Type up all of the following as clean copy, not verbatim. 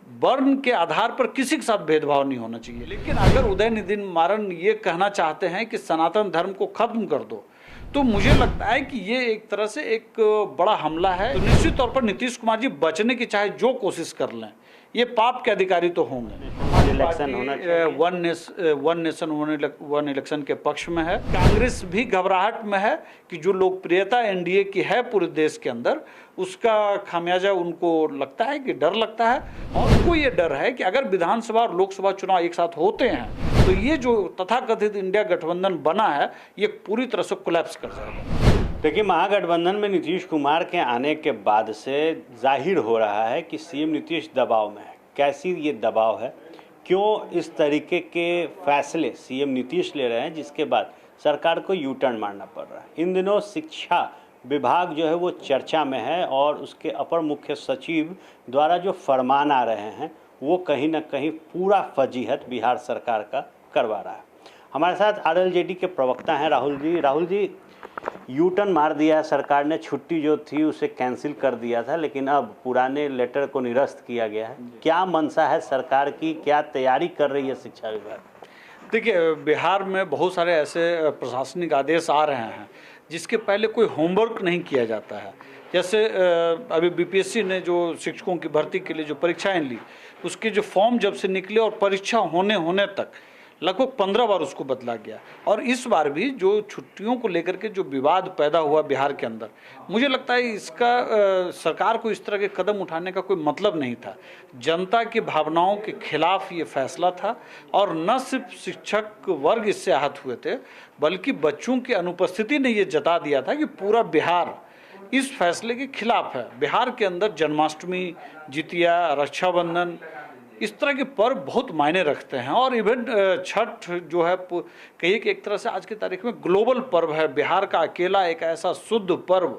वर्ण के आधार पर किसी के साथ भेदभाव नहीं होना चाहिए। लेकिन अगर उदयनिधि मारन ये कहना चाहते हैं कि सनातन धर्म को खत्म कर दो, तो मुझे लगता है कि ये एक तरह से एक बड़ा हमला है। तो निश्चित तौर पर नीतीश कुमार जी बचने की चाहे जो कोशिश कर लें, ये पाप के अधिकारी तो होंगे। इलेक्शन होना चाहिए, वन नेशन वन इलेक्शन के पक्ष में है। कांग्रेस भी घबराहट में है कि जो लोकप्रियता एनडीए की है पूरे देश के अंदर, उसका खामियाजा उनको लगता है कि डर लगता है। और उनको ये डर है कि अगर विधानसभा और लोकसभा चुनाव एक साथ होते हैं तो ये जो तथाकथित इंडिया गठबंधन बना है ये पूरी तरह से कोलैप्स कर जाएगा। देखिए, महागठबंधन में नीतीश कुमार के आने के बाद से जाहिर हो रहा है कि सीएम नीतीश दबाव में है। कैसी ये दबाव है, क्यों इस तरीके के फैसले सीएम नीतीश ले रहे हैं, जिसके बाद सरकार को यू टर्न मारना पड़ रहा है। इन दिनों शिक्षा विभाग जो है वो चर्चा में है और उसके अपर मुख्य सचिव द्वारा जो फरमान आ रहे हैं वो कहीं ना कहीं पूरा फजीहत बिहार सरकार का करवा रहा है। हमारे साथ आरएलजेडी के प्रवक्ता हैं राहुल जी, यू टर्न मार दिया है सरकार ने, छुट्टी जो थी उसे कैंसिल कर दिया था, लेकिन अब पुराने लेटर को निरस्त किया गया है। क्या मंशा है सरकार की, क्या तैयारी कर रही है शिक्षा विभाग? देखिए, बिहार में बहुत सारे ऐसे प्रशासनिक आदेश आ रहे हैं जिसके पहले कोई होमवर्क नहीं किया जाता है। जैसे अभी बीपीएससी ने जो शिक्षकों की भर्ती के लिए जो परीक्षाएं ली, उसके जो फॉर्म जब से निकले और परीक्षा होने तक लगभग 15 बार उसको बदला गया। और इस बार भी जो छुट्टियों को लेकर के जो विवाद पैदा हुआ बिहार के अंदर, मुझे लगता है इसका सरकार को इस तरह के कदम उठाने का कोई मतलब नहीं था। जनता की भावनाओं के खिलाफ ये फैसला था और न सिर्फ शिक्षक वर्ग इससे आहत हुए थे, बल्कि बच्चों की अनुपस्थिति ने ये जता दिया था कि पूरा बिहार इस फैसले के खिलाफ है। बिहार के अंदर जन्माष्टमी, जितिया, रक्षाबंधन, इस तरह के पर्व बहुत मायने रखते हैं। और इवन छठ जो है कहिए कि एक तरह से आज की तारीख में ग्लोबल पर्व है। बिहार का अकेला एक ऐसा शुद्ध पर्व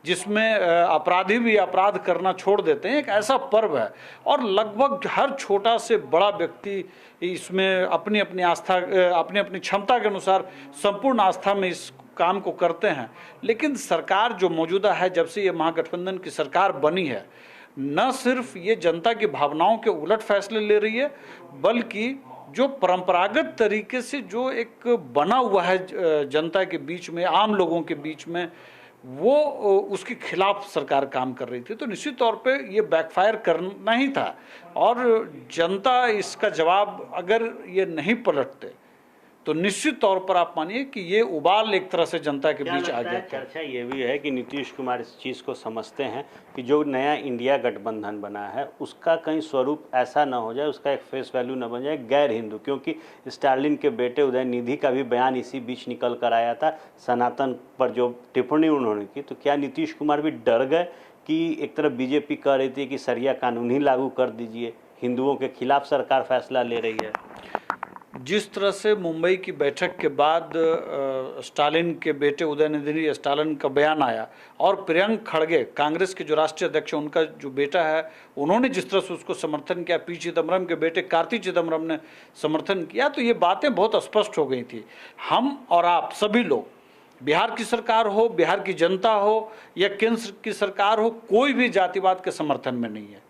जिसमें अपराधी भी अपराध करना छोड़ देते हैं, एक ऐसा पर्व है। और लगभग हर छोटा से बड़ा व्यक्ति इसमें अपनी अपनी आस्था, अपनी अपनी क्षमता के अनुसार संपूर्ण आस्था में इस काम को करते हैं। लेकिन सरकार जो मौजूदा है, जब से ये महागठबंधन की सरकार बनी है, न सिर्फ ये जनता की भावनाओं के उलट फैसले ले रही है, बल्कि जो परंपरागत तरीके से जो एक बना हुआ है जनता के बीच में, आम लोगों के बीच में, वो उसके खिलाफ सरकार काम कर रही थी। तो निश्चित तौर पे ये बैकफायर करना ही था। और जनता इसका जवाब अगर ये नहीं पलटते तो निश्चित तौर पर आप मानिए कि ये उबाल एक तरह से जनता के बीच आ गया। चर्चा ये भी है कि नीतीश कुमार इस चीज़ को समझते हैं कि जो नया इंडिया गठबंधन बना है उसका कहीं स्वरूप ऐसा ना हो जाए, उसका एक फेस वैल्यू ना बन जाए गैर हिंदू। क्योंकि स्टालिन के बेटे उदयनिधि का भी बयान इसी बीच निकल कर आया था, सनातन पर जो टिप्पणी उन्होंने की। तो क्या नीतीश कुमार भी डर गए कि एक तरफ बीजेपी कह रही थी कि सरिया कानून ही लागू कर दीजिए, हिंदुओं के खिलाफ सरकार फैसला ले रही है? जिस तरह से मुंबई की बैठक के बाद स्टालिन के बेटे उदयनिधि स्टालिन का बयान आया और प्रियंक खड़गे, कांग्रेस के जो राष्ट्रीय अध्यक्ष, उनका जो बेटा है, उन्होंने जिस तरह से उसको समर्थन किया, पी चिदम्बरम के बेटे कार्ति चिदम्बरम ने समर्थन किया, तो ये बातें बहुत स्पष्ट हो गई थी। हम और आप सभी लोग, बिहार की सरकार हो, बिहार की जनता हो या केंद्र की सरकार हो, कोई भी जातिवाद के समर्थन में नहीं है।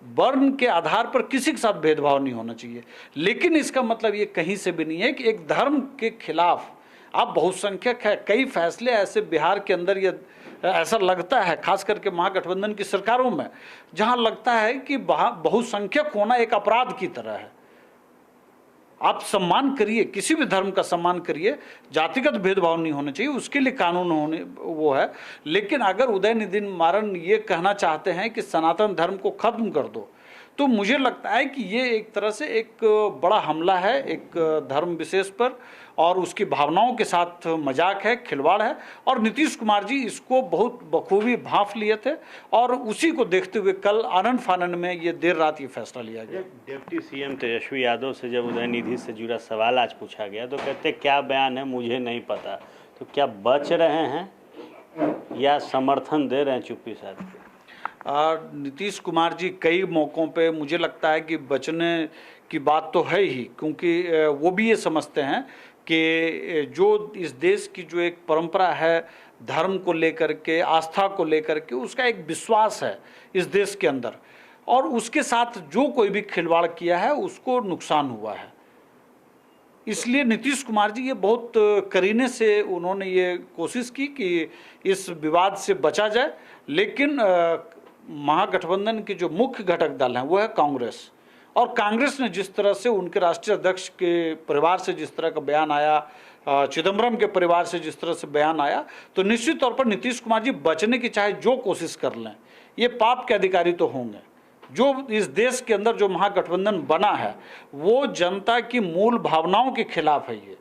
वर्ण के आधार पर किसी के साथ भेदभाव नहीं होना चाहिए। लेकिन इसका मतलब ये कहीं से भी नहीं है कि एक धर्म के खिलाफ आप बहुसंख्यक है। कई फैसले ऐसे बिहार के अंदर ये ऐसा लगता है, खास करके महागठबंधन की सरकारों में, जहां लगता है कि बहुसंख्यक होना एक अपराध की तरह है। आप सम्मान करिए, किसी भी धर्म का सम्मान करिए, जातिगत भेदभाव नहीं होना चाहिए, उसके लिए कानून होने वो है। लेकिन अगर उदयनिधि मारन ये कहना चाहते हैं कि सनातन धर्म को खत्म कर दो, तो मुझे लगता है कि ये एक तरह से एक बड़ा हमला है एक धर्म विशेष पर, और उसकी भावनाओं के साथ मजाक है, खिलवाड़ है। और नीतीश कुमार जी इसको बहुत बखूबी भांप लिए थे और उसी को देखते हुए कल आनंद फानन में ये देर रात ये फैसला लिया गया। डिप्टी सीएम तेजस्वी यादव से जब उदयनिधि से जुड़ा सवाल आज पूछा गया तो कहते क्या बयान है मुझे नहीं पता। तो क्या बच रहे हैं या समर्थन दे रहे हैं चुप्पी साथ? नीतीश कुमार जी कई मौक़ों पे मुझे लगता है कि बचने की बात तो है ही, क्योंकि वो भी ये समझते हैं कि जो इस देश की जो एक परंपरा है धर्म को लेकर के, आस्था को लेकर के, उसका एक विश्वास है इस देश के अंदर। और उसके साथ जो कोई भी खिलवाड़ किया है उसको नुकसान हुआ है। इसलिए नीतीश कुमार जी ये बहुत करीने से उन्होंने ये कोशिश की कि इस विवाद से बचा जाए, लेकिन महागठबंधन के जो मुख्य घटक दल हैं वो है कांग्रेस, और कांग्रेस ने जिस तरह से उनके राष्ट्रीय अध्यक्ष के परिवार से जिस तरह का बयान आया, चिदम्बरम के परिवार से जिस तरह से बयान आया, तो निश्चित तौर पर नीतीश कुमार जी बचने की चाहे जो कोशिश कर लें, ये पाप के अधिकारी तो होंगे। जो इस देश के अंदर जो महागठबंधन बना है वो जनता की मूल भावनाओं के खिलाफ है, ये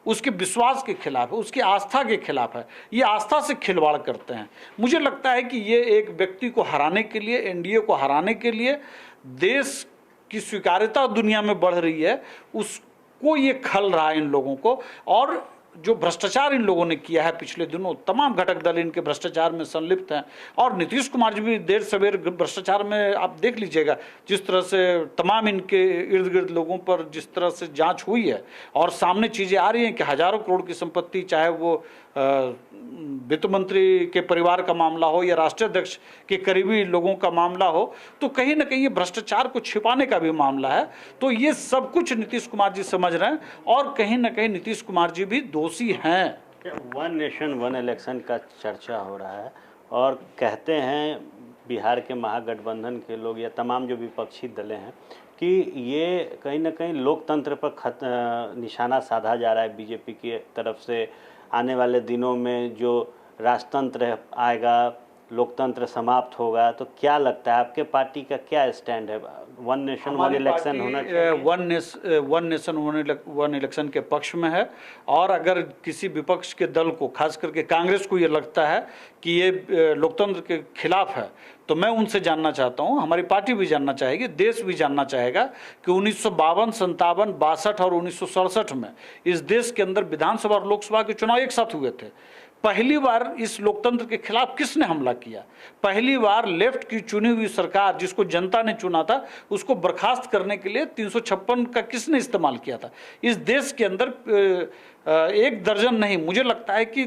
उसके विश्वास के खिलाफ है, उसकी आस्था के खिलाफ है। ये आस्था से खिलवाड़ करते हैं। मुझे लगता है कि ये एक व्यक्ति को हराने के लिए, एनडीए को हराने के लिए, देश की स्वीकार्यता दुनिया में बढ़ रही है उसको ये खल रहा है इन लोगों को। और जो भ्रष्टाचार इन लोगों ने किया है पिछले दिनों, तमाम घटक दल इनके भ्रष्टाचार में संलिप्त हैं, और नीतीश कुमार जी भी देर सवेर भ्रष्टाचार में, आप देख लीजिएगा जिस तरह से तमाम इनके इर्द गिर्द लोगों पर जिस तरह से जांच हुई है और सामने चीज़ें आ रही हैं कि हजारों करोड़ की संपत्ति, चाहे वो वित्त मंत्री के परिवार का मामला हो या राष्ट्रीय अध्यक्ष के करीबी लोगों का मामला हो, तो कहीं ना कहीं ये भ्रष्टाचार को छिपाने का भी मामला है। तो ये सब कुछ नीतीश कुमार जी समझ रहे हैं और कहीं ना कहीं नीतीश कुमार जी भी दोषी हैं। वन नेशन वन इलेक्शन का चर्चा हो रहा है और कहते हैं बिहार के महागठबंधन के लोग या तमाम जो विपक्षी दलें हैं कि ये कहीं ना कहीं लोकतंत्र पर निशाना साधा जा रहा है बीजेपी की तरफ से। आने वाले दिनों में जो राजतंत्र आएगा, लोकतंत्र समाप्त होगा, तो क्या लगता है आपके पार्टी का क्या स्टैंड है? वन नेशन वन इलेक्शन होना चाहिए? वन नेशन वन इलेक्शन के पक्ष में है। और अगर किसी विपक्ष के दल को, खास करके कांग्रेस को ये लगता है कि ये लोकतंत्र के खिलाफ है, तो मैं उनसे जानना चाहता हूं, हमारी पार्टी भी जानना चाहेगी, देश भी जानना चाहेगा कि 1952, 57, 62 और 1967 में इस देश के अंदर विधानसभा और लोकसभा के चुनाव एक साथ हुए थे। पहली बार इस लोकतंत्र के खिलाफ किसने हमला किया? पहली बार लेफ्ट की चुनी हुई सरकार, जिसको जनता ने चुना था, उसको बर्खास्त करने के लिए 356 का किसने इस्तेमाल किया था? इस देश के अंदर एक दर्जन नहीं, मुझे लगता है कि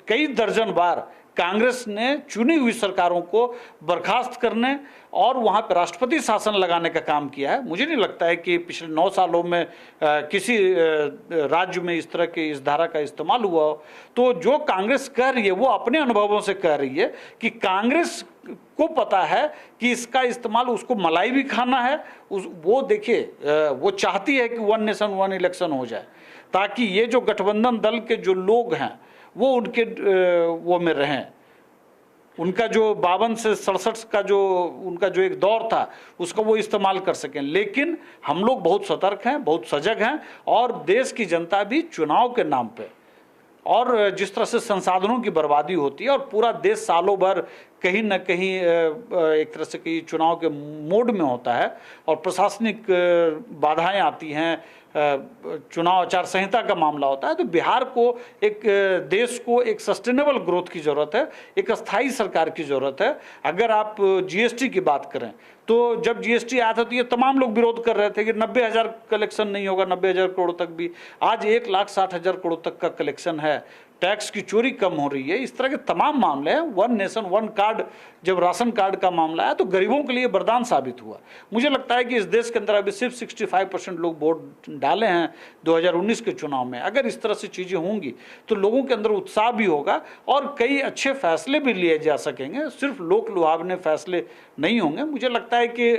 कई दर्जन बार कांग्रेस ने चुनी हुई सरकारों को बर्खास्त करने और वहां पर राष्ट्रपति शासन लगाने का काम किया है। मुझे नहीं लगता है कि पिछले 9 सालों में किसी राज्य में इस तरह की इस धारा का इस्तेमाल हुआ हो। तो जो कांग्रेस कह रही है वो अपने अनुभवों से कह रही है कि कांग्रेस को पता है कि इसका इस्तेमाल उसको मलाई भी खाना है। वो देखिए, वो चाहती है कि वन नेशन वन इलेक्शन हो जाए, ताकि ये जो गठबंधन दल के जो लोग हैं वो उनके वो में रहें। उनका जो 52 से 67 का जो उनका जो एक दौर था उसका वो इस्तेमाल कर सकें। लेकिन हम लोग बहुत सतर्क हैं, बहुत सजग हैं, और देश की जनता भी चुनाव के नाम पे, और जिस तरह से संसाधनों की बर्बादी होती है और पूरा देश सालों भर कहीं न कहीं एक तरह से कि चुनाव के मोड में होता है और प्रशासनिक बाधाएं आती हैं, चुनाव आचार संहिता का मामला होता है, तो बिहार को एक देश को एक सस्टेनेबल ग्रोथ की ज़रूरत है, एक अस्थायी सरकार की ज़रूरत है। अगर आप जीएसटी की बात करें तो जब जीएसटी आया था तो ये तमाम लोग विरोध कर रहे थे कि 90,000 कलेक्शन नहीं होगा, 90,000 करोड़ तक भी। आज 1,60,000 करोड़ तक का कलेक्शन है। टैक्स की चोरी कम हो रही है। इस तरह के तमाम मामले हैं। वन नेशन वन कार्ड, जब राशन कार्ड का मामला आया तो गरीबों के लिए वरदान साबित हुआ। मुझे लगता है कि इस देश के अंदर अभी सिर्फ 65% लोग वोट डाले हैं 2019 के चुनाव में। अगर इस तरह से चीज़ें होंगी तो लोगों के अंदर उत्साह भी होगा और कई अच्छे फैसले भी लिए जा सकेंगे। सिर्फ लोक लुभावने फैसले नहीं होंगे। मुझे लगता है कि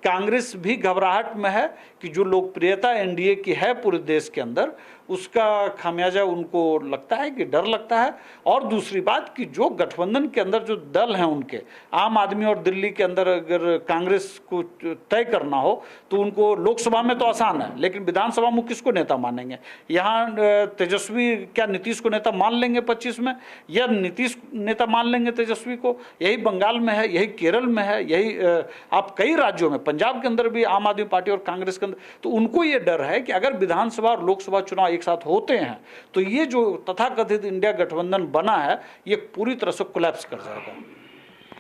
कांग्रेस भी घबराहट में है कि जो लोकप्रियता एनडीए की है पूरे देश के अंदर, उसका खामियाजा उनको लगता है कि डर लगता है। और दूसरी बात कि जो गठबंधन के अंदर जो दल हैं उनके, आम आदमी और दिल्ली के अंदर अगर कांग्रेस को तय करना हो तो उनको लोकसभा में तो आसान है, लेकिन विधानसभा में किसको नेता मानेंगे? यहाँ तेजस्वी क्या नीतीश को नेता मान लेंगे 25 में, या नीतीश नेता मान लेंगे तेजस्वी को? यही बंगाल में है, यही केरल में है, यही आप कई राज्यों में, पंजाब के अंदर भी आम आदमी पार्टी और कांग्रेस के अंदर। तो उनको ये डर है कि अगर विधानसभा और लोकसभा चुनाव एक साथ होते हैं तो ये जो तथाकथित इंडिया गठबंधन बना है ये पूरी तरह से कोलैप्स कर जाएगा।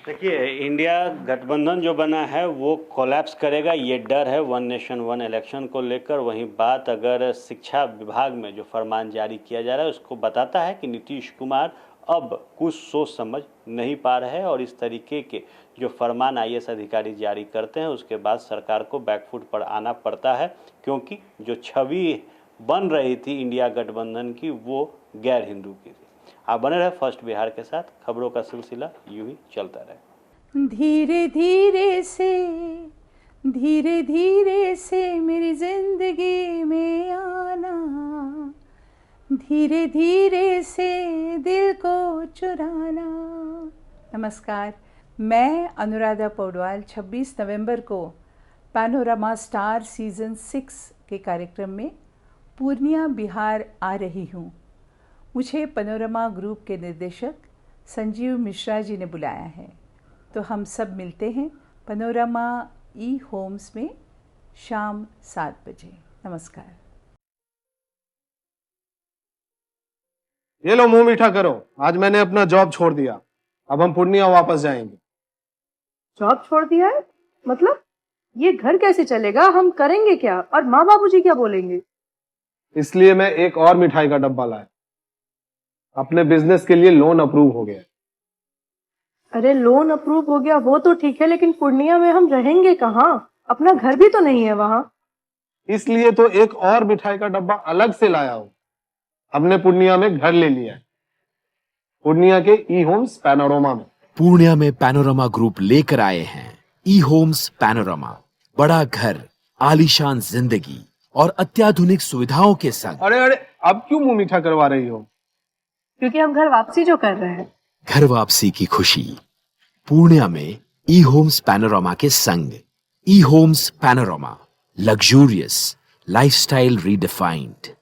देखिए, इंडिया गठबंधन जो बना है वो कोलैप्स करेगा, ये डर है वन नेशन वन इलेक्शन को लेकर। वहीं बात अगर शिक्षा विभाग में जो फरमान जारी किया जा रहा है उसको बताता है कि नीतीश कुमार अब कुछ सोच समझ नहीं पा रहे हैं और इस तरीके के जो फरमान IAS अधिकारी जारी करते हैं उसके बाद सरकार को बैकफुट पर आना पड़ता है, क्योंकि जो छवि बन रही थी इंडिया गठबंधन की वो गैर हिंदू की थी। आप बने रहे फर्स्ट बिहार के साथ, खबरों का सिलसिला यूं ही चलता रहे। धीरे धीरे से मेरी जिंदगी में आना, धीरे धीरे से दिल को चुराना। नमस्कार, मैं अनुराधा पौडवाल 26 नवंबर को पैनोरमा स्टार सीज़न 6 के कार्यक्रम में पूर्णिया बिहार आ रही हूँ। मुझे पैनोरमा ग्रुप के निर्देशक संजीव मिश्रा जी ने बुलाया है, तो हम सब मिलते हैं पैनोरमा होम्स में शाम 7 बजे। नमस्कार। ये लो मुंह मीठा करो, आज मैंने अपना जॉब छोड़ दिया, अब हम पूर्णिया वापस जाएंगे। जॉब छोड़ दिया है? मतलब ये घर कैसे चलेगा? हम करेंगे क्या? और माँ बाबूजी क्या बोलेंगे? इसलिए मैं एक और मिठाई का डब्बा लाया। अपने बिजनेस के लिए लोन अप्रूव हो गया। अरे लोन अप्रूव हो गया वो तो ठीक है, लेकिन पूर्णिया में हम रहेंगे कहाँ? अपना घर भी तो नहीं है वहाँ। इसलिए तो एक और मिठाई का डब्बा अलग से लाया हूँ। हमने पूर्णिया में घर ले लिया है, पूर्णिया के होम्स पैनोरमा में। पूर्णिया में पैनोरमा ग्रुप लेकर आए हैं होम्स पैनोरमा, बड़ा घर, आलीशान जिंदगी और अत्याधुनिक सुविधाओं के संग। अरे अब क्यों मुंह मीठा करवा रही हो? क्योंकि हम घर वापसी जो कर रहे हैं। घर वापसी की खुशी पूर्णिया में होम्स पैनोरमा के संग। Homes panorama, luxurious lifestyle redefined.